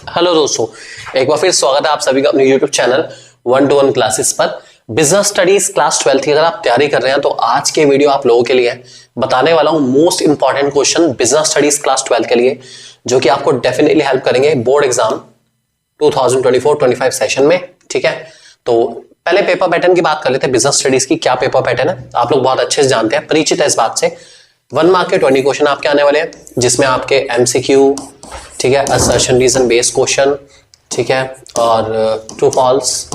Hello दोस्तों, एक बार फिर स्वागत है आप सभी का अपने यूट्यूब चैनल 1-to-1 क्लासेस पर। बिजनेस स्टडीज क्लास 12 की अगर आप तैयारी कर रहे हैं तो आज के वीडियो आप लोगों के लिए है। बताने वाला हूं most important question business studies class 12 के लिए, जो कि आपको डेफिनेटली हेल्प करेंगे बोर्ड एग्जाम 2024-25 सेशन में। ठीक है, तो पहले पेपर पैटर्न की बात कर लेते हैं। बिजनेस स्टडीज की क्या पेपर पैटर्न है आप लोग बहुत अच्छे से जानते हैं, परिचित है इस बात से। 1 मार्क के 20 क्वेश्चन आपके आने वाले हैं, जिसमें आपके एमसीक्यू, ठीक है, असर्शन रीजन बेस्ड क्वेश्चन, ठीक है, और true false,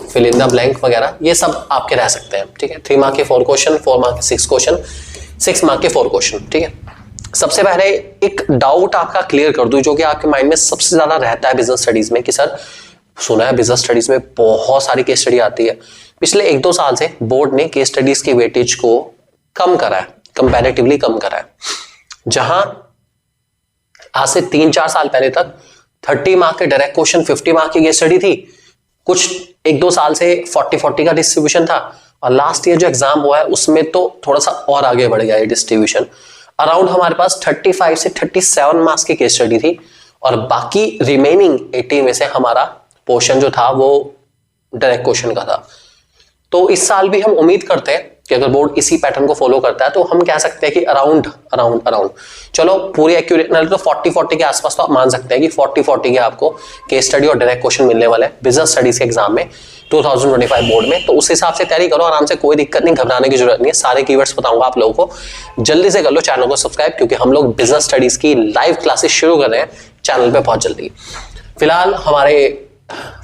fill in the blank वगैरह ये सब आपके रह सकते हैं। ठीक है, 3 मार्क के 4 क्वेश्चन, 4 मार्क के 6 क्वेश्चन, 6 मार्क के 4 क्वेश्चन। ठीक है, सबसे पहले एक डाउट आपका क्लियर कर दूं जो कि आपके माइंड में सबसे ज्यादा रहता है बिजनेस स्टडीज में, कि सर सुना है बिजनेस स्टडीज में बहुत सारी केस स्टडी आती है। पिछले 1-2 साल से बोर्ड ने केस स्टडीज की वेटेज को कम करा है, कंपैरेटिवली कम करा है। जहां आज से 3-4 साल पहले तक 30 मार्क के डायरेक्ट क्वेश्चन, 50 मार्क की केस स्टडी थी, कुछ 1-2 साल से 40-40 का डिस्ट्रीब्यूशन था, और लास्ट ईयर जो एग्जाम हुआ है उसमें तो थोड़ा सा और आगे बढ़ गया ये डिस्ट्रीब्यूशन। अराउंड हमारे पास 35 से 37 मार्क्स की केस स्टडी थी, और बाकी रिमेनिंग 80 में से हमारा पोर्शन जो था वो डायरेक्ट क्वेश्चन का था। तो इस साल भी हम उम्मीद करते हैं कि अगर बोर्ड इसी पैटर्न को फॉलो करता है तो हम कह सकते हैं कि अराउंड चलो पूरी एक्यूरेट तो 40-40 के आसपास तो आप मान सकते हैं कि 40-40 के आपको केस स्टडी और डायरेक्ट क्वेश्चन मिलने वाले हैं बिजनेस स्टडीज के एग्जाम में 2025 बोर्ड में। तो उस हिसाब से तैयारी करो आराम से, कोई दिक्कत नहीं, घबराने की जरूरत नहीं है। सारे कीवर्ड्स बताऊंगा आप लोगों को, जल्दी से कर लो चैनल को सब्सक्राइब, क्योंकि हम लोग बिजनेस स्टडीज की लाइव क्लासेस शुरू कर रहे हैं चैनल पे बहुत जल्दी। फिलहाल हमारे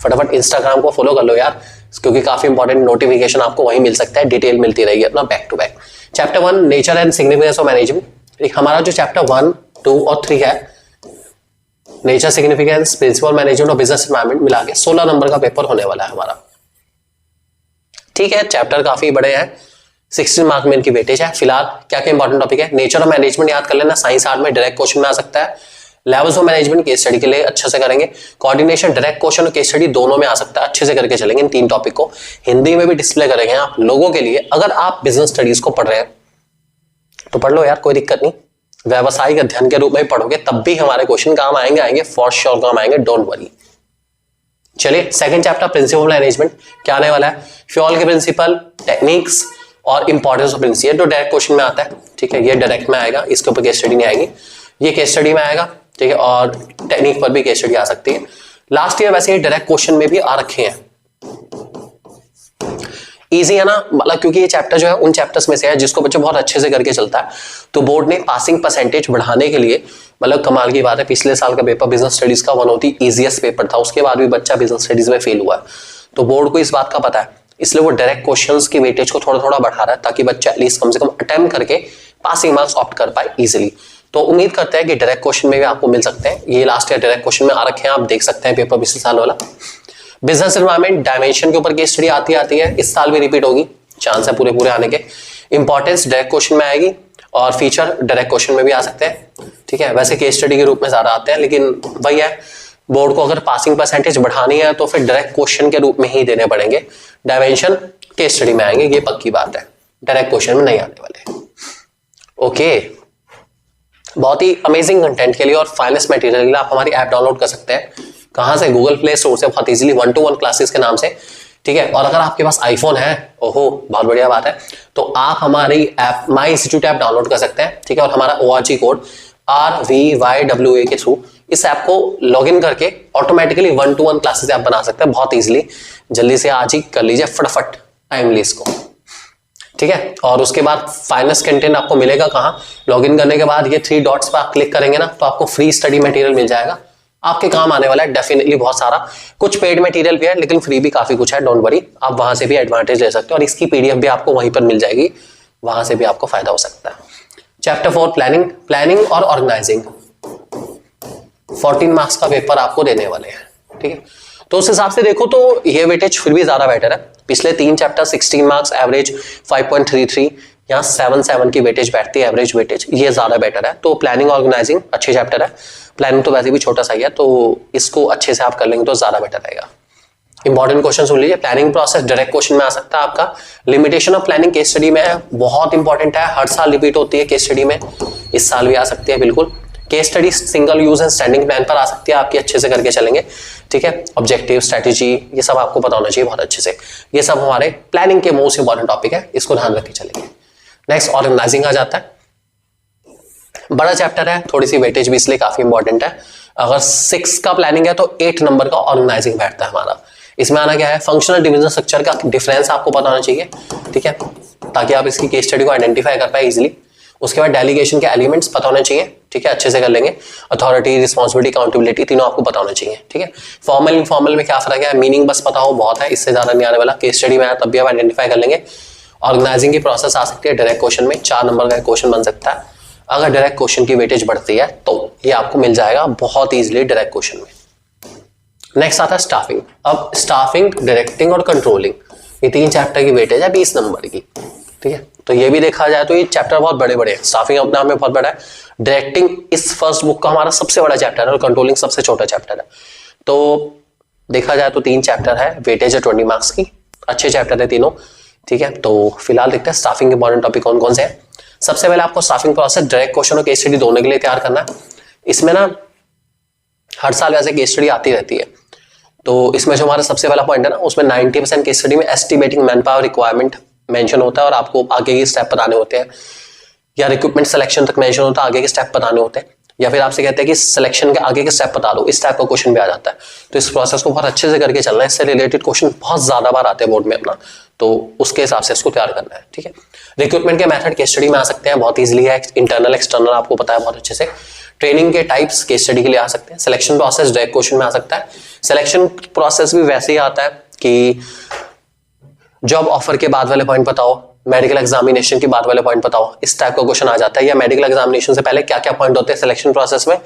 फटाफट इंस्टाग्राम को फॉलो कर लो यार, क्योंकि काफी इंपॉर्टेंट नोटिफिकेशन आपको वहीं मिल सकता है, डिटेल मिलती रहेगी अपना back to back. Chapter 1 nature and significance of management. एक हमारा जो चैप्टर 1, 2 और 3 है, नेचर, सिग्निफिकेंस, प्रिंसिपल मैनेजमेंट और बिजनेस एनवायरनमेंट मिला के 16 नंबर का पेपर होने वाला है हमारा। ठीक है, चैप्टर काफी बड़े हैं, 16 मार्क में इनकी वेटेज है। फिलहाल क्या क्या इंपॉर्टेंट टॉपिक है, नेचर और मैनेजमेंट याद कर लेना, साइंस आर्ट में डायरेक्ट क्वेश्चन में आ सकता है। Levels of management case study के लिए अच्छे से करेंगे। कोऑर्डिनेशन, डायरेक्ट क्वेश्चन और केस स्टडी दोनों में आ सकता है, अच्छे से करके चलेंगे। इन 3 टॉपिक को हिंदी में भी डिस्प्ले करेंगे आप लोगों के लिए। अगर आप बिजनेस स्टडीज को पढ़ रहे हैं तो पढ़ लो यार, कोई दिक्कत नहीं, व्यावसायिक अध्ययन के रूप में पढ़ोगे तब भी हमारे क्वेश्चन काम आएंगे, फॉर श्योर काम आएंगे, डोंट वरी। चलिए, सेकंड चैप्टर प्रिंसिपल मैनेजमेंट क्या आने वाला है, फ्यूल के प्रिंसिपल, टेक्निक्स और इंपॉर्टेंस ऑफ प्रिंसिपल। ये तो डायरेक्ट क्वेश्चन में आता है, ठीक है, ये डायरेक्ट में आएगा, इसके ऊपर केस स्टडी नहीं आएगी, ये केस स्टडी में आएगा। ठीक है, और टेक्निक पर भी केस स्टडी आ सकती है। लास्ट ईयर वैसे ही डायरेक्ट क्वेश्चन में भी आ रखे हैं। इजी है ना, मतलब क्योंकि ये चैप्टर जो है उन चैप्टर्स में से है जिसको बच्चा बहुत अच्छे से करके चलता है। तो बोर्ड ने पासिंग परसेंटेज बढ़ाने के लिए, मतलब कमाल की बात है, पिछले साल का पेपर बिजनेस स्टडीज का 1 ऑफ द इजीएस्ट पेपर था, उसके बाद भी बच्चा बिजनेस स्टडीज में फेल हुआ है। तो बोर्ड को इस बात का पता है, इसलिए वो डायरेक्ट क्वेश्चंस की वेटेज को थोड़ा थोड़ा बढ़ा रहा है, ताकि बच्चा एटलीस्ट कम से कम अटेम्प्ट करके पासिंग मार्क्स ऑप्ट कर पाए इजिली। तो उम्मीद करते हैं कि डायरेक्ट क्वेश्चन में भी आपको मिल सकते हैं। ये लास्ट ईयर डायरेक्ट क्वेश्चन में आ रखे हैं, आप देख सकते हैं पेपर पिछले साल वाला। बिजनेस एनवायरनमेंट डायमेंशन के ऊपर केस स्टडी आती है, इस साल भी रिपीट होगी, चांस है पूरे आने के। इंपॉर्टेंस डायरेक्ट क्वेश्चन में आएगी, और फीचर डायरेक्ट क्वेश्चन में भी आ सकते हैं। ठीक है, वैसे केस स्टडी के रूप में ज्यादा आते हैं, लेकिन वही है, बोर्ड को अगर पासिंग परसेंटेज बढ़ानी है तो फिर डायरेक्ट क्वेश्चन के रूप में ही देने पड़ेंगे। डायमेंशन केस स्टडी में आएंगे, ये पक्की बात है, डायरेक्ट क्वेश्चन में नहीं आने वाले। ओके, बहुत ही अमेजिंग कंटेंट के लिए और फाइनेस्ट मटेरियल के लिए आप हमारी ऐप डाउनलोड कर सकते हैं। कहां से, गूगल प्ले स्टोर से, बहुत इजीली 1-to-1 क्लासेस के नाम से। ठीक है, और अगर आपके पास आईफोन है, ओहो बहुत बढ़िया बात है, तो आप हमारी ऐप माई इंस्टीट्यूट ऐप डाउनलोड कर सकते हैं। ठीक है, और हमारा ORG कोड RVYWA के थ्रू इस ऐप को लॉगिन करके ऑटोमेटिकली 1-to-1 क्लासेस आप बना सकते हैं बहुत इजीली। जल्दी से आज ही कर लीजिए फटाफट, टाइमली इसको। ठीक है, और उसके बाद फाइनेस्ट कंटेंट आपको मिलेगा कहां, लॉगिन करने के बाद ये 3 डॉट्स पर आप क्लिक करेंगे ना, तो आपको फ्री स्टडी मटेरियल मिल जाएगा, आपके काम आने वाला है डेफिनेटली बहुत सारा। कुछ पेड मटेरियल भी है, लेकिन फ्री भी काफी कुछ है, डोंट वरी, आप वहां से भी एडवांटेज ले सकते हो, और इसकी PDF भी आपको वहीं पर मिल जाएगी, वहां से भी आपको फायदा हो सकता है। चैप्टर 4 प्लानिंग और ऑर्गेनाइजिंग, 14 मार्क्स का पेपर आपको देने वाले हैं। ठीक है, तो उस हिसाब से देखो तो ये वेटेज फिर भी ज्यादा बेटर है। पिछले 3 चैप्टर 16 मार्क्स, एवरेज 5.33, यहाँ 7 की वेटेज बैठती है, एवरेज वेटेज, ये ज्यादा बेटर है। तो प्लानिंग ऑर्गेनाइजिंग अच्छे चैप्टर है, प्लानिंग तो वैसे भी छोटा सा ही है, तो इसको अच्छे से आप कर लेंगे तो ज्यादा बेटर रहेगा। इंपॉर्टेंट क्वेश्चन सुन लीजिए, प्लानिंग प्रोसेस डायरेक्ट क्वेश्चन में आ सकता है आपका। Limitation of planning case study में है, बहुत इंपॉर्टेंट है, हर साल रिपीट होती है केस स्टडी में, इस साल भी आ सकती है बिल्कुल। Case study single use and standing plan पर आ सकती है आपकी, अच्छे से करके चलेंगे, ठीक है। ऑब्जेक्टिव, स्ट्रेटेजी, ये सब आपको पता होना चाहिए बहुत अच्छे से। ये सब हमारे प्लानिंग के मोस्ट इंपॉर्टेंट टॉपिक है, इसको ध्यान रख के चलेंगे। नेक्स्ट ऑर्गेनाइजिंग आ जाता है, बड़ा चैप्टर है, थोड़ी सी वेटेज भी इसलिए काफी इंपॉर्टेंट है। अगर 6 का प्लानिंग है तो 8 नंबर का ऑर्गेनाइजिंग बैठता है हमारा। इसमें आना क्या है, फंक्शनल डिवीजन स्ट्रक्चर का डिफरेंस आपको पता होना चाहिए, ठीक है, ताकि आप इसकी केस स्टडी को आइडेंटिफाई कर पाए इजीली। उसके बाद डेलीगेशन के एलिमेंट्स पता होने चाहिए, ठीक है, अच्छे से कर लेंगे। अथॉरिटी, रिस्पॉन्सिबिलिटी, अकाउंटेबिलिटी, तीनों आपको पता होना चाहिए, ठीक है। फॉर्मल इनफॉर्मल में क्या फर्क है, मीनिंग बस पता हो बहुत है, इससे ज्यादा नहीं आने वाला। केस स्टडी में आया तब भी आप आइडेंटिफाई कर लेंगे। ऑर्गेनाइजिंग की प्रोसेस आ सकती है डायरेक्ट क्वेश्चन में, 4 नंबर का क्वेश्चन बन सकता है। अगर डायरेक्ट क्वेश्चन की वेटेज बढ़ती है तो ये आपको मिल जाएगा बहुत इजीली डायरेक्ट क्वेश्चन में। नेक्स्ट आता है स्टाफिंग। अब स्टाफिंग, डायरेक्टिंग और कंट्रोलिंग, ये 3 चैप्टर की वेटेज है 20 नंबर की, ठीक है। तो ये भी देखा जाए तो ये चैप्टर बहुत बड़े बड़े हैं। स्टाफिंग अपने आप में बहुत बड़ा है, डायरेक्टिंग इस फर्स्ट बुक का हमारा सबसे बड़ा चैप्टर है और कंट्रोलिंग सबसे छोटा चैप्टर है। तो देखा जाए तो 3 चैप्टर है, वेटेज है 20 मार्क्स की, अच्छे चैप्टर है तीनों, ठीक है। तो फिलहाल देखते हैं स्टाफिंग के इंपॉर्टेंट टॉपिक कौन कौन से हैं। सबसे पहले आपको स्टाफिंग प्रोसेस डायरेक्ट क्वेश्चन और केस स्टडी दोनों के लिए तैयार करना है। इसमें ना हर साल वैसे केस स्टडी आती रहती है, तो इसमें जो हमारा सबसे पहला पॉइंट है ना, उसमें 90% केस स्टडी में estimating man power requirement mention होता है और आपको आगे के स्टेप बताने होते हैं, या रिक्रूटमेंट सिलेक्शन तक मेंशन होता है, आगे के स्टेप बताने होते हैं, या फिर आपसे कहते हैं कि सिलेक्शन के आगे के स्टेप बता दो, इस टाइप का क्वेश्चन भी आ जाता है। तो इस प्रोसेस को बहुत अच्छे से करके चलना है, इससे रिलेटेड क्वेश्चन बहुत ज्यादा बार आते हैं बोर्ड में अपना, तो उसके हिसाब से इसको तैयार करना है, ठीक है। रिक्रूटमेंट के मेथड केस स्टडी में आ सकते हैं, बहुत इजीली है, इंटरनल एक्सटर्नल आपको पता है बहुत अच्छे से। ट्रेनिंग के टाइप्स केस स्टडी के लिए आ सकते हैं। सिलेक्शन प्रोसेस डायरेक्ट क्वेश्चन में आ सकता है। सिलेक्शन प्रोसेस भी वैसे ही आता है कि जॉब ऑफर के बाद वाले पॉइंट बताओ, मेडिकल एग्जामिनेशन के बाद वाले पॉइंट बताओ, इस टाइप का क्वेश्चन आ जाता है, या मेडिकल एग्जामिनेशन से पहले क्या क्या पॉइंट होते हैं सिलेक्शन प्रोसेस में,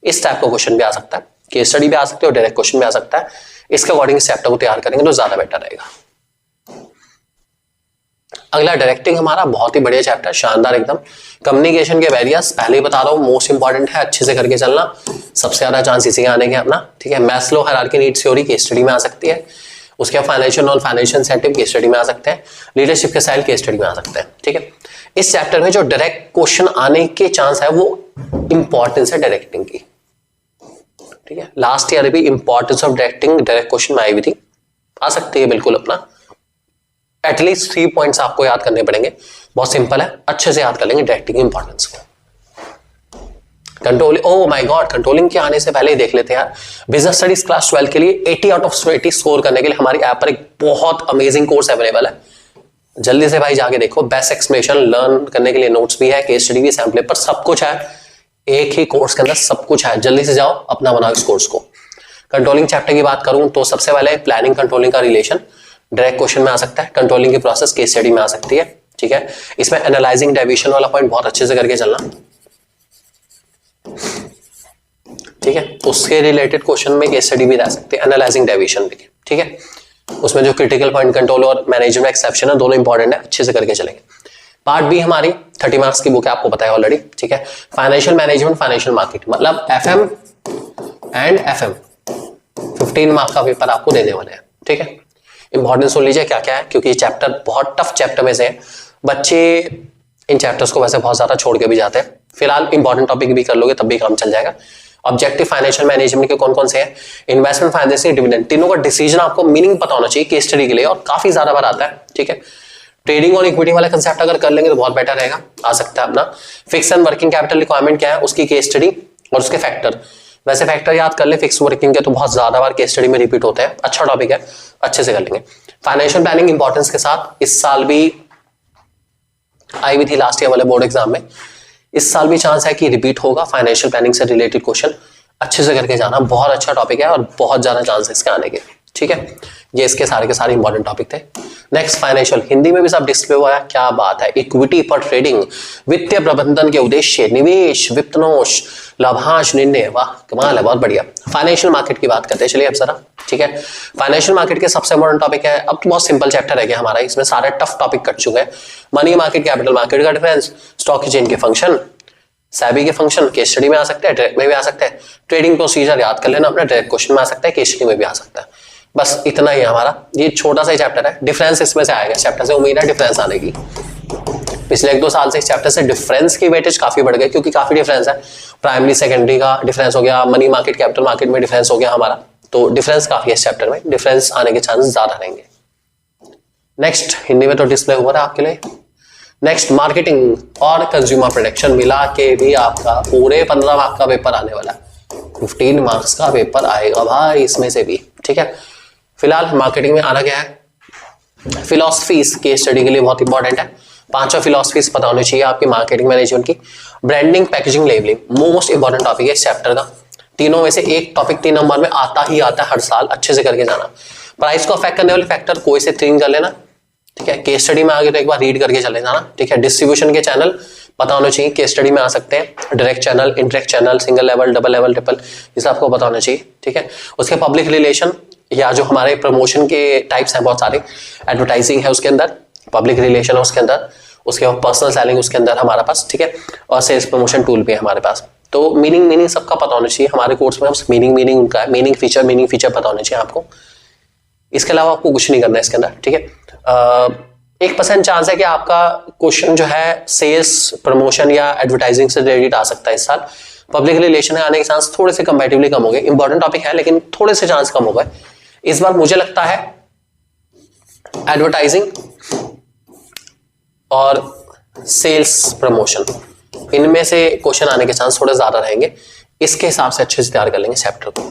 इस टाइप का क्वेश्चन भी आ सकता है। केस स्टडी भी आ सकती है और डायरेक्ट क्वेश्चन भी आ सकता है। इसके अकॉर्डिंग चैप्टर को तैयार करेंगे तो ज्यादा बेटर रहेगा। अगला डायरेक्टिंग हमारा बहुत ही बढ़िया चैप्टर, शानदार एकदम। कम्युनिकेशन के वेरियस पहले ही बता रहा हूं, मोस्ट इंपॉर्टेंट है, अच्छे से करके चलना, सबसे ज्यादा चांस इसी के आने के अपना, ठीक है। Maslow hierarchy needs theory case study में आ सकती है। उसके फाइनेंशियल और फाइनेंशियल इंसेंटिव केस स्टडी में आ सकते हैं। लीडरशिप के स्टाइल केस स्टडी में आ सकते हैं, ठीक है। इस चैप्टर में जो डायरेक्ट क्वेश्चन आने के चांस है वो इंपॉर्टेंस है डायरेक्टिंग की, ठीक है। लास्ट ईयर भी importance of directing direct question में आई हुई थी, आ सकती है बिल्कुल अपना। एटलीस्ट 3 पॉइंट्स आपको याद करने पड़ेंगे, बहुत सिंपल है, अच्छे से याद कर लेंगे डायरेक्टिंग की इंपॉर्टेंस को। Controlling, oh my God, controlling के आने से पहले ही देख लेते हैं यार, बिजनेस स्टडीज क्लास 12 के लिए 80 आउट ऑफ 80 स्कोर करने के लिए हमारी ऐप पर एक बहुत अमेजिंग कोर्स अवेलेबल है। जल्दी से भाई जाके देखो, बेस्ट एक्सप्लेनेशन लर्न करने के लिए नोट्स भी है, केस स्टडी भी, सैम्पल पेपर, सब कुछ है एक ही कोर्स के अंदर, सब कुछ है। जल्दी से जाओ, अपना बनाओ इस कोर्स को। कंट्रोलिंग चैप्टर की बात करूं तो सबसे पहले प्लानिंग कंट्रोलिंग का रिलेशन डायरेक्ट क्वेश्चन में आ सकता है, कंट्रोलिंग की प्रोसेस केस स्टडी में आ सकती है, ठीक है। इसमें एनालाइजिंग डेविएशन वाला पॉइंट बहुत अच्छे से करके चलना, ठीक है। उसके रिलेटेड क्वेश्चन में केस स्टडी भी रह सकते हैं, एनालाइजिंग डेविएशन भी, ठीक है। उसमें जो क्रिटिकल पॉइंट कंट्रोल और मैनेजमेंट एक्सेप्शन है, दोनों इंपॉर्टेंट है, अच्छे से करके चलेंगे। पार्ट बी हमारी 30 मार्क्स की बुक है, आपको पता है ऑलरेडी, ठीक है। फाइनेंशियल मैनेजमेंट, फाइनेंशियल मार्केट, मतलब एफएम एंड एफएम 15 मार्क्स का पेपर आपको देने वाले हैं, ठीक है। इंपॉर्टेंस सुन लीजिए क्या क्या है, क्योंकि ये चैप्टर बहुत टफ चैप्टर में से है। बच्चे इन चैप्टर्स को वैसे बहुत ज्यादा छोड़ के भी जाते हैं। फिलहाल इंपॉर्टेंट टॉपिक भी कर लोगे तब भी काम चल जाएगा। ऑब्जेक्टिव फाइनेंशियल मैनेजमेंट के कौन कौन से हैं, इन्वेस्टमेंट, फाइनेंसिंग, डिविडेंड, तीनों का डिसीजन आपको मीनिंग पता होना चाहिए केस स्टडी के लिए, और काफी ज्यादा बार आता है, ठीक है। ट्रेडिंग और इक्विटी वाला कंसेप्ट अगर कर लेंगे तो बहुत बेटर रहेगा, आ सकता है अपना। Fix and working capital requirement क्या है, उसकी केस स्टडी और उसके फैक्टर, वैसे फैक्टर याद कर ले, फिक्स वर्किंग के तो बहुत ज्यादा बार केस स्टडी में रिपीट होते हैं, अच्छा टॉपिक है, अच्छे से कर लेंगे। फाइनेंशियल प्लानिंग इंपॉर्टेंस के साथ इस साल भी आई हुई थी लास्ट ईयर वाले बोर्ड एग्जाम में, इस साल भी चांस है कि रिपीट होगा। फाइनेंशियल प्लानिंग से रिलेटेड क्वेश्चन अच्छे से करके जाना, बहुत अच्छा टॉपिक है और बहुत ज्यादा चांस है इसके आने के, ठीक है। ये इसके सारे के सारे इंपॉर्टेंट टॉपिक थे। नेक्स्ट फाइनेंशियल, हिंदी में भी सब डिस्प्ले हुआ है, क्या बात है। इक्विटी फॉर ट्रेडिंग, वित्तीय प्रबंधन के उद्देश्य, निवेश, वित्तनोश, लाभांश निर्णय, वाह कमाल है, बहुत बढ़िया। फाइनेंशियल मार्केट की बात करते हैं, चलिए अब जरा, ठीक है। फाइनेंशियल मार्केट के सबसे इंपॉर्टेंट टॉपिक है, अब तो बहुत सिंपल चैप्टर है गया हमारा, इसमें सारे टफ टॉपिक कट चुके हैं। मनी मार्केट, कैपिटल मार्केट का डिफरेंस, स्टॉक एक्सचेंज के फंक्शन, सेबी के फंक्शन केस स्टडी में आ सकते हैं, डायरेक्ट में भी आ सकते हैं। ट्रेडिंग प्रोसीजर याद कर लेना अपना, डायरेक्ट क्वेश्चन में आ सकता है, केस स्टडी में भी आ सकता है। बस इतना ही हमारा, ये छोटा सा ही चैप्टर है, डिफरेंस इसमें से आएगा चैप्टर से, उम्मीद है डिफरेंस आने की। पिछले 1-2 साल से इस चैप्टर से डिफरेंस की वेटेज काफी बढ़ गई, क्योंकि काफी डिफरेंस है, प्राइमरी सेकेंडरी का डिफरेंस हो गया, मनी मार्केट कैपिटल मार्केट में डिफरेंस हो गया हमारा, तो डिफरेंस काफी है इस चैप्टर में, डिफरेंस आने के चांसेस ज्यादा रहेंगे। नेक्स्ट हिंदी में तो डिस्प्ले हुआ है आपके लिए। नेक्स्ट मार्केटिंग और कंज्यूमर प्रोटेक्शन मिला के भी आपका पूरे 15 मार्क्स का पेपर आने वाला है, 15 मार्क्स का पेपर आएगा भाई इसमें से भी, ठीक है। फिलहाल मार्केटिंग में आना क्या है, फिलॉसफीज केस स्टडी के लिए बहुत इंपॉर्टेंट है, 5 फिलॉसफीज पता होनी चाहिए आपकी मार्केटिंग मैनेजमेंट की। Branding, packaging, labelling most important topic है इस चैप्टर का, तीनों में से एक टॉपिक 3 नंबर में आता ही आता है हर साल, अच्छे से करके जाना। प्राइस को अफेक्ट करने वाले फैक्टर कोई से 3 कर लेना, ठीक है। केस स्टडी में आगे तो एक बार रीड करके चले जाना, ठीक है। डिस्ट्रीब्यूशन के चैनल पता होने चाहिए, केस स्टडी में आ सकते हैं, direct channel, indirect channel, single level, double level, triple, ये सब आपको पता होना चाहिए, ठीक है। उसके पब्लिक रिलेशन या जो हमारे प्रमोशन के टाइप्स हैं बहुत सारे, एडवर्टाइजिंग है उसके अंदर, पब्लिक रिलेशन है उसके अंदर, उसके बाद पर्सनल सेलिंग उसके अंदर हमारे पास, ठीक है, और सेल्स प्रमोशन टूल भी है हमारे पास। तो मीनिंग सबका पता होना चाहिए, हमारे कोर्स में मीनिंग उनका है, मीनिंग फीचर पता होने चाहिए आपको, इसके अलावा आपको कुछ नहीं करना है इसके अंदर, ठीक है। 1% चांस है कि आपका क्वेश्चन जो है सेल्स प्रमोशन या एडवर्टाइजिंग से रिलेटेड आ सकता है इस साल। पब्लिक रिलेशन में आने के चांस थोड़े से कंपैरेटिवली कम हो गए, इंपॉर्टेंट टॉपिक है लेकिन थोड़े से चांस कम हो गए इस बार। मुझे लगता है एडवर्टाइजिंग और सेल्स प्रमोशन, इनमें से क्वेश्चन आने के चांस थोड़े ज्यादा रहेंगे, इसके हिसाब से अच्छे से तैयार कर लेंगे चैप्टर को।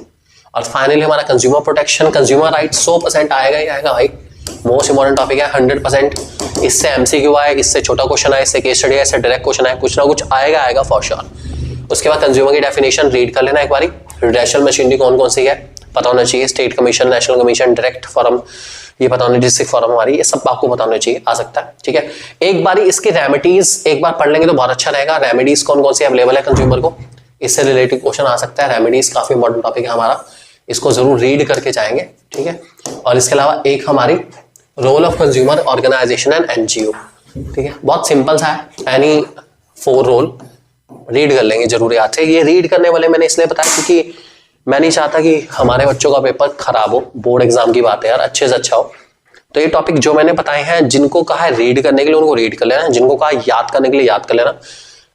और फाइनली हमारा कंज्यूमर प्रोटेक्शन, कंज्यूमर राइट 100% आएगा ही आएगा भाई, मोस्ट इंपॉर्टेंट टॉपिक है 100%। इससे एमसीक्यू आए, इससे छोटा क्वेश्चन आए, इससे केस स्टडी आए, इससे डायरेक्ट क्वेश्चन आए, कुछ ना कुछ आएगा फॉर श्योर। उसके बाद कंज्यूमर की डेफिनेशन रीड कर लेना एक बारी, रेजिडेंशियल मशीनरी कौन कौन सी है पता होना चाहिए, state commission, national commission, direct form ये पता होना, डिस्ट्रिक्ट फॉर्म हमारी, ये सब आपको पता होना चाहिए, आ सकता है, ठीक है। एक बारी इसकी रेमेडीज एक बार पढ़ लेंगे तो बहुत अच्छा रहेगा, रेमेडीज कौन कौन सी अवेलेबल है कंज्यूमर को, इससे रिलेटेड क्वेश्चन आ सकता है। रेमेडीज काफी इंपॉर्टेंट टॉपिक है हमारा, इसको जरूर रीड करके जाएंगे, ठीक है। और इसके अलावा एक हमारी role of consumer organisation and NGO, ठीक है, बहुत सिंपल सा है, एनी 4 रोल रीड कर लेंगे जरूर याद से। ये रीड करने वाले मैंने इसलिए बताया क्योंकि मैं नहीं चाहता कि हमारे बच्चों का पेपर खराब हो, बोर्ड एग्जाम की बात है यार, अच्छे से अच्छा हो। तो ये टॉपिक जो मैंने बताए हैं, जिनको कहा है रीड करने के लिए उनको रीड कर लेना, जिनको कहा याद करने के लिए याद कर लेना,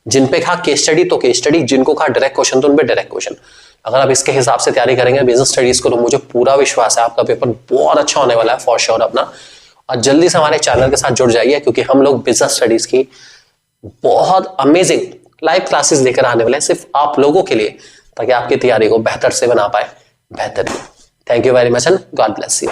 जिन पे कहा केस स्टडी तो केस स्टडी, जिनको कहा डायरेक्ट क्वेश्चन तो उन पे डायरेक्ट क्वेश्चन। अगर आप इसके हिसाब से तैयारी करेंगे बिजनेस स्टडीज को, तो मुझे पूरा विश्वास है आपका पेपर बहुत अच्छा होने वाला है फॉर श्योर अपना। और जल्दी से हमारे चैनल के साथ जुड़ जाइए, क्योंकि हम लोग बिजनेस स्टडीज की बहुत अमेजिंग लाइव क्लासेस लेकर आने वाले हैं सिर्फ आप लोगों के लिए, ताकि आपकी तैयारी को बेहतर से बना पाए बेहतर। Thank you very much and God bless you.